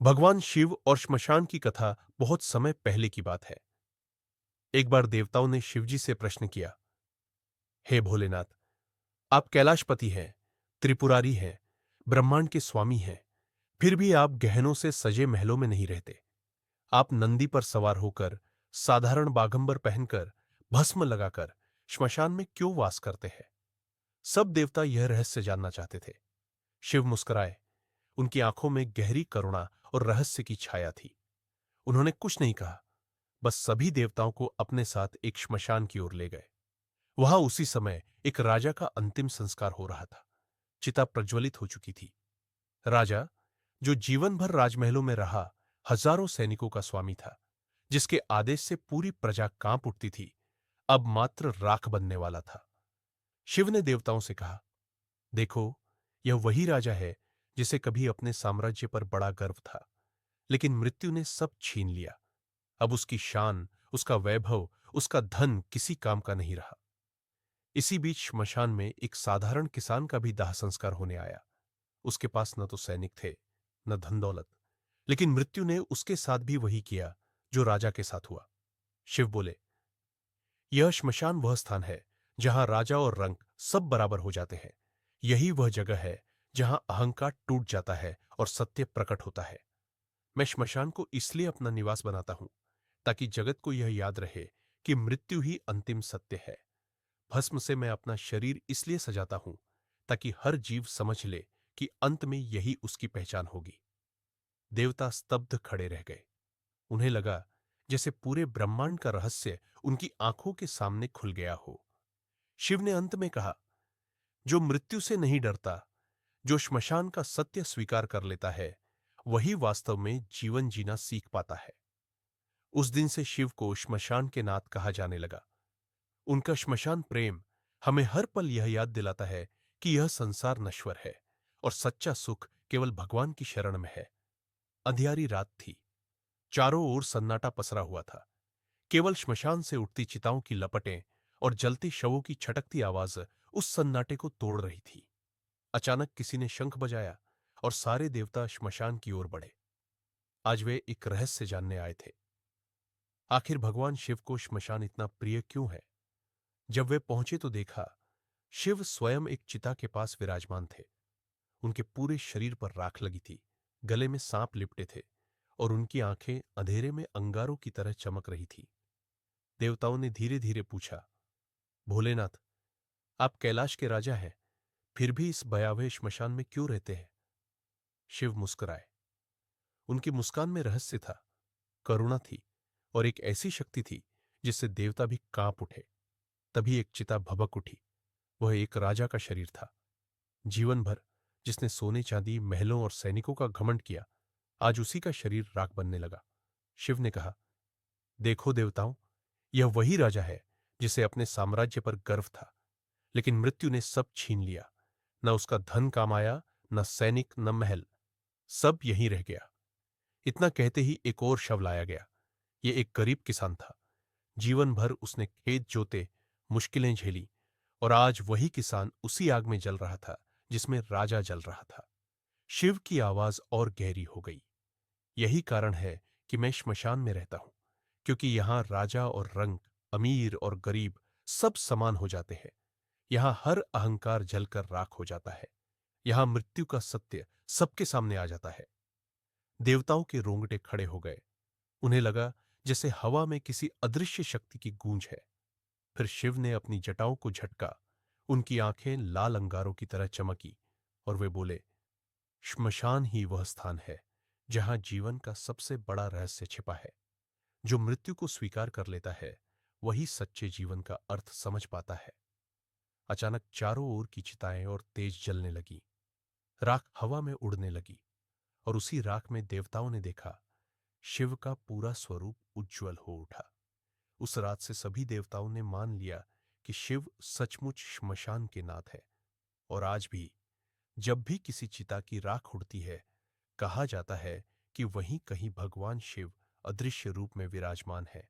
भगवान शिव और श्मशान की कथा बहुत समय पहले की बात है। एक बार देवताओं ने शिवजी से प्रश्न किया, हे भोलेनाथ, आप कैलाशपति हैं, त्रिपुरारी हैं, ब्रह्मांड के स्वामी हैं, फिर भी आप गहनों से सजे महलों में नहीं रहते। आप नंदी पर सवार होकर, साधारण बाघंबर पहनकर, भस्म लगाकर श्मशान में क्यों वास करते हैं? सब देवता यह रहस्य जानना चाहते थे। शिव मुस्कुराए। उनकी आंखों में गहरी करुणा और रहस्य की छाया थी। उन्होंने कुछ नहीं कहा, बस सभी देवताओं को अपने साथ एक श्मशान की ओर ले गए। वहां उसी समय एक राजा का अंतिम संस्कार हो रहा था। चिता प्रज्वलित हो चुकी थी। राजा, जो जीवन भर राजमहलों में रहा, हजारों सैनिकों का स्वामी था, जिसके आदेश से पूरी प्रजा कांप उठती थी, अब मात्र राख बनने वाला था। शिव ने देवताओं से कहा, देखो, यह वही राजा है जिसे कभी अपने साम्राज्य पर बड़ा गर्व था, लेकिन मृत्यु ने सब छीन लिया। अब उसकी शान, उसका वैभव, उसका धन किसी काम का नहीं रहा। इसी बीच श्मशान में एक साधारण किसान का भी दाह संस्कार होने आया। उसके पास न तो सैनिक थे, न धन दौलत, लेकिन मृत्यु ने उसके साथ भी वही किया जो राजा के साथ हुआ। शिव बोले, यह श्मशान वह स्थान है जहां राजा और रंक सब बराबर हो जाते हैं। यही वह जगह है जहां अहंकार टूट जाता है और सत्य प्रकट होता है। मैं श्मशान को इसलिए अपना निवास बनाता हूं ताकि जगत को यह याद रहे कि मृत्यु ही अंतिम सत्य है। भस्म से मैं अपना शरीर इसलिए सजाता हूं ताकि हर जीव समझ ले कि अंत में यही उसकी पहचान होगी। देवता स्तब्ध खड़े रह गए। उन्हें लगा जैसे पूरे ब्रह्मांड का रहस्य उनकी आंखों के सामने खुल गया हो। शिव ने अंत में कहा, जो मृत्यु से नहीं डरता, जो श्मशान का सत्य स्वीकार कर लेता है, वही वास्तव में जीवन जीना सीख पाता है। उस दिन से शिव को श्मशान के नाथ कहा जाने लगा। उनका श्मशान प्रेम हमें हर पल यह याद दिलाता है कि यह संसार नश्वर है और सच्चा सुख केवल भगवान की शरण में है। अंधियारी रात थी। चारों ओर सन्नाटा पसरा हुआ था। केवल श्मशान से उठती चिताओं की लपटें और जलते शवों की छटकती आवाज उस सन्नाटे को तोड़ रही थी। अचानक किसी ने शंख बजाया और सारे देवता श्मशान की ओर बढ़े। आज वे एक रहस्य जानने आए थे। आखिर भगवान शिव को श्मशान इतना प्रिय क्यों है? जब वे पहुंचे तो देखा, शिव स्वयं एक चिता के पास विराजमान थे। उनके पूरे शरीर पर राख लगी थी, गले में सांप लिपटे थे और उनकी आंखें अंधेरे में अंगारों की तरह चमक रही थी। देवताओं ने धीरे धीरे पूछा, भोलेनाथ, आप कैलाश के राजा हैं, फिर भी इस भयावह श्मशान में क्यों रहते हैं? शिव मुस्कुराए। उनकी मुस्कान में रहस्य था, करुणा थी और एक ऐसी शक्ति थी जिससे देवता भी कांप उठे। तभी एक चिता भभक उठी। वह एक राजा का शरीर था। जीवन भर जिसने सोने चांदी, महलों और सैनिकों का घमंड किया, आज उसी का शरीर राख बनने लगा। शिव ने कहा, देखो देवताओं, यह वही राजा है जिसे अपने साम्राज्य पर गर्व था, लेकिन मृत्यु ने सब छीन लिया। न उसका धन काम आया, न सैनिक, न महल, सब यहीं रह गया। इतना कहते ही एक और शव लाया गया। ये एक गरीब किसान था। जीवन भर उसने खेत जोते, मुश्किलें झेली, और आज वही किसान उसी आग में जल रहा था जिसमें राजा जल रहा था। शिव की आवाज और गहरी हो गई। यही कारण है कि मैं श्मशान में रहता हूं, क्योंकि यहां राजा और रंक, अमीर और गरीब सब समान हो जाते हैं। यहां हर अहंकार जलकर राख हो जाता है। यहां मृत्यु का सत्य सबके सामने आ जाता है। देवताओं के रोंगटे खड़े हो गए। उन्हें लगा जैसे हवा में किसी अदृश्य शक्ति की गूंज है। फिर शिव ने अपनी जटाओं को झटका। उनकी आंखें लाल अंगारों की तरह चमकी और वे बोले, श्मशान ही वह स्थान है जहां जीवन का सबसे बड़ा रहस्य छिपा है। जो मृत्यु को स्वीकार कर लेता है, वही सच्चे जीवन का अर्थ समझ पाता है। अचानक चारों ओर की चिताएं और तेज जलने लगी। राख हवा में उड़ने लगी और उसी राख में देवताओं ने देखा, शिव का पूरा स्वरूप उज्जवल हो उठा। उस रात से सभी देवताओं ने मान लिया कि शिव सचमुच श्मशान के नाथ है। और आज भी जब भी किसी चिता की राख उड़ती है, कहा जाता है कि वहीं कहीं भगवान शिव अदृश्य रूप में विराजमान है